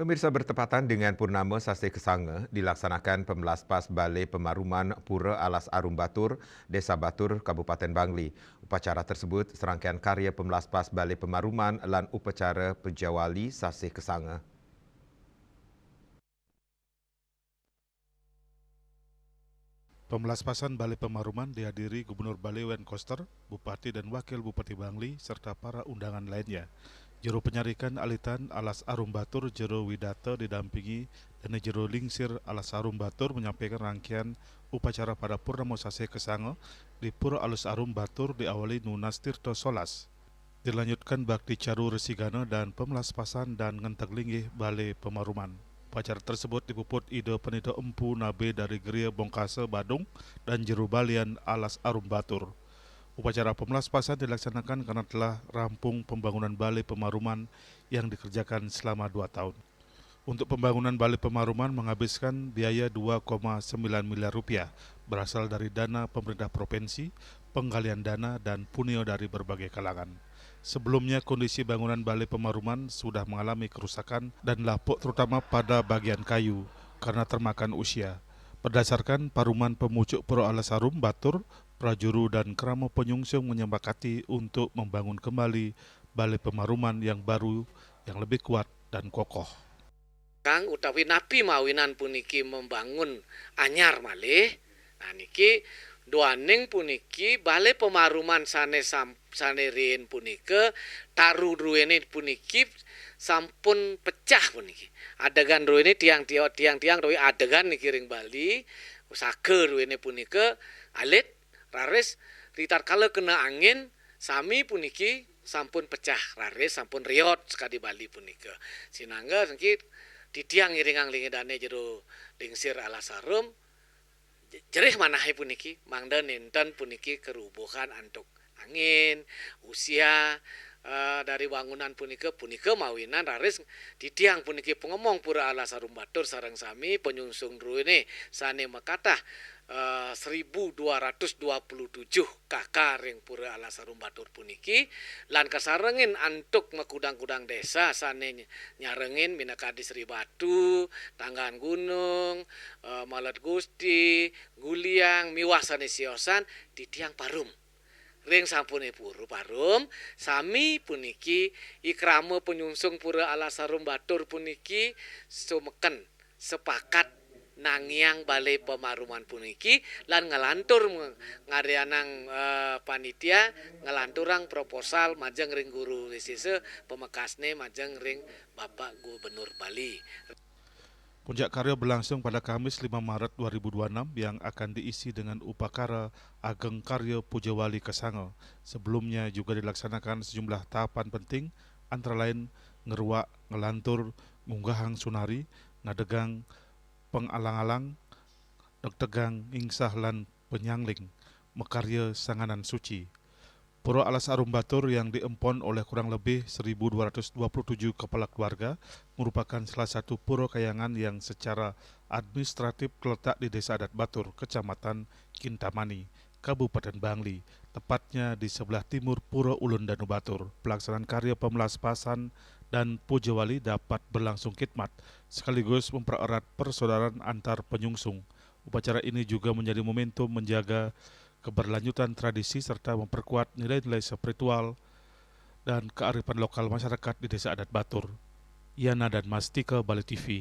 Pemirsa, bertepatan dengan Purnama Sase Kesange, dilaksanakan pemelaspas Balai Pemaruman Pura Alas Arum Batur, Desa Batur, Kabupaten Bangli. Upacara tersebut serangkaian karya pemelaspas Balai Pemaruman lan upacara Pejawali Sase Kesange. Pemelaspasan Balai Pemaruman dihadiri Gubernur Bali Wen Koster, Bupati dan Wakil Bupati Bangli, serta para undangan lainnya. Juru penyarikan alitan Alas Arum Batur Jero Widata didampingi dan Jero Lingsir Alas Arum Batur menyampaikan rangkaian upacara pada Purnama Sase Kesange di Pura Alus Arum Batur diawali Nunas Tirto Solas. Dilanjutkan Bakti Caru Resigana dan pemelaspasan dan ngentek linggih Balai Pemaruman. Upacara tersebut dipuput ide penita empu nabe dari Geria Bongkase Badung dan Jeru Balian Alas Arum Batur. Upacara pemelaspasan dilaksanakan karena telah rampung pembangunan Balai Pemaruman yang dikerjakan selama 2 tahun. Untuk pembangunan Balai Pemaruman menghabiskan biaya 2,9 miliar rupiah berasal dari dana pemerintah provinsi, penggalian dana, dan punio dari berbagai kalangan. Sebelumnya kondisi bangunan Balai Pemaruman sudah mengalami kerusakan dan lapuk terutama pada bagian kayu karena termakan usia. Berdasarkan Paruman Pemucuk Pura Alas Arum Batur, Prajuru dan Kerama Penyungsung menyepakati untuk membangun kembali Balai Pemaruman yang baru, yang lebih kuat dan kokoh. Kang utawi napi mawinan puniki membangun anyar malih. Nah niki doaning puniki Balai Pemaruman sanerin punika taru ruwene puniki sampun pecah puniki. Adegan ruwene tiang-tiang ruwe adegan niki ring Bali sage ruwene punika alit raris ritar kala kena angin sami puniki sampun pecah raris sampun riot sekadi Bali punika. Sinangga niki di tiang iringang lingidane jero lingsir Alas Arum jerih manahe puniki mangda nenten puniki kerubuhan antuk angin usia dari bangunan punika mawinan raris di tiang puniki pengomong Pura Alas Arum Batur sareng sami penyungsung ruwene sane makatah 1227 kakak ring Pura Alas Arum Batur puniki lan kasarengin antuk makudang-kudang desa sane nyarengin minakadi Sri Batu, Tanggan Gunung, Malet Gusti, Guliang, miwasane siosan di tiang Parum. Ring sampune Pura Parum sami puniki ikrama penyungsung Pura Alas Arum Batur puniki sumeken sepakat nangyang Balai Pemaruman puniki lan ngelantur ngareanang panitia ngelanturang proposal majeng ring guru risise pemekasne majeng ring Bapak Gubernur Bali. Puncak karya berlangsung pada Kamis 5 Maret 2026 yang akan diisi dengan upacara Ageng Karya Pujawali Kesange. Sebelumnya juga dilaksanakan sejumlah tahapan penting antara lain ngeruak, ngelantur, munggahang sunari, ngadegang, pengalang-alang, deg-degang, ingsah lan penyangling, mekarya sanganan suci. Pura Alas Arum Batur yang diempon oleh kurang lebih 1.227 kepala keluarga merupakan salah satu pura kayangan yang secara administratif terletak di Desa Adat Batur, Kecamatan Kintamani, Kabupaten Bangli, tepatnya di sebelah timur Pura Ulun Danu Batur. Pelaksanaan karya pemelaspasan dan Pujawali dapat berlangsung khidmat, sekaligus mempererat persaudaraan antar penyungsung. Upacara ini juga menjadi momentum menjaga keberlanjutan tradisi serta memperkuat nilai-nilai spiritual dan kearifan lokal masyarakat di Desa Adat Batur. Yana dan Mastika, Bali TV.